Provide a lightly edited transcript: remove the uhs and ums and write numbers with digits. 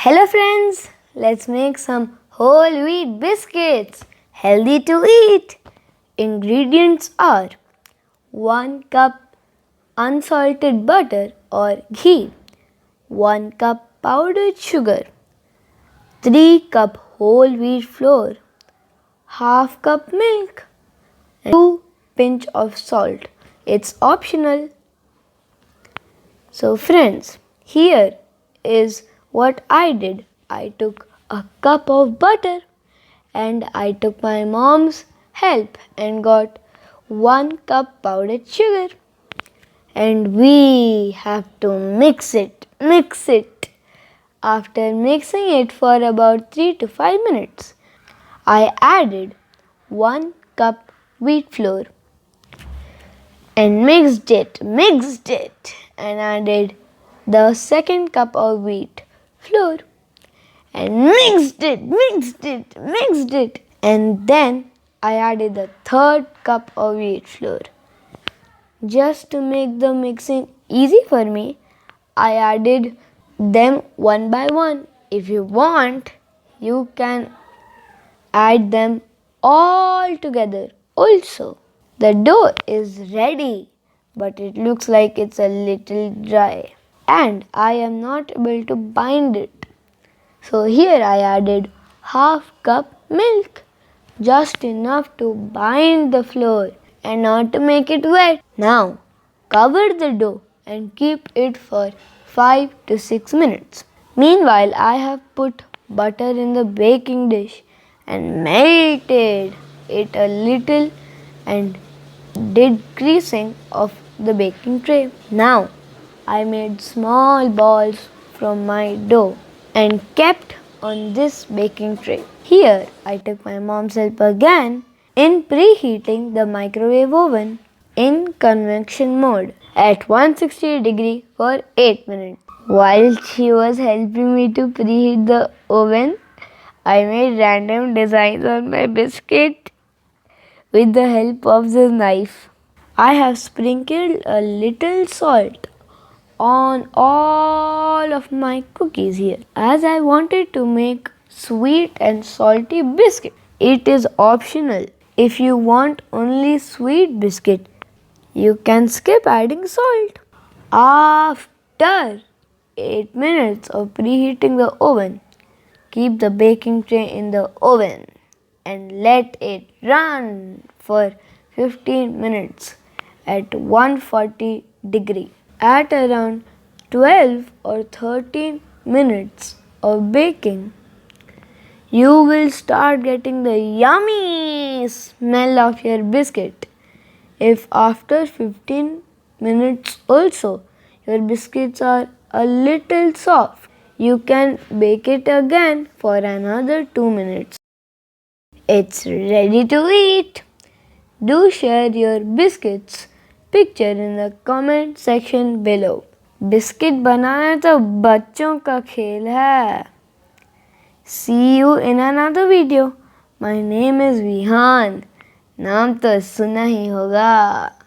Hello friends, let's make some whole wheat biscuits. Healthy to eat. Ingredients are 1 cup unsalted butter or ghee, 1 cup powdered sugar, 3 cup whole wheat flour, half cup milk, and 2 pinch of salt. It's optional. So friends, here is what I did. I took a cup of butter and I took my mom's help and got 1 cup powdered sugar. And we have to mix it. After mixing it for about 3 to 5 minutes, I added 1 cup wheat flour and mixed it and added the 2nd cup of wheat flour and mixed it and then I added the 3rd cup of wheat flour. Just to make the mixing easy for me, I added them one by one. If you want, you can add them all together also. The dough is ready, but it looks like it's a little dry and I am not able to bind it. So here I added half cup milk, just enough to bind the flour and not to make it wet. Now cover the dough and keep it for 5 to 6 minutes. Meanwhile, I have put butter in the baking dish and melted it a little and did greasing of the baking tray. Now I made small balls from my dough and kept on this baking tray. Here I took my mom's help again in preheating the microwave oven in convection mode at 160 degree for 8 minutes. While she was helping me to preheat the oven, I made random designs on my biscuit with the help of the knife. I have sprinkled a little salt on all of my cookies here as I wanted to make sweet and salty biscuit. It is optional. If you want only sweet biscuit, you can skip adding salt. After 8 minutes of preheating the oven, keep the baking tray in the oven and let it run for 15 minutes at 140 degree. At around 12 or 13 minutes of baking, you will start getting the yummy smell of your biscuit. If after 15 minutes also your biscuits are a little soft, you can bake it again for another 2 minutes. It's ready to eat. Do share your biscuits picture in the comment section below. Biscuit बनाना तो बच्चों का खेल है. See you in another video. My name is Vihaan. नाम तो सुना ही होगा.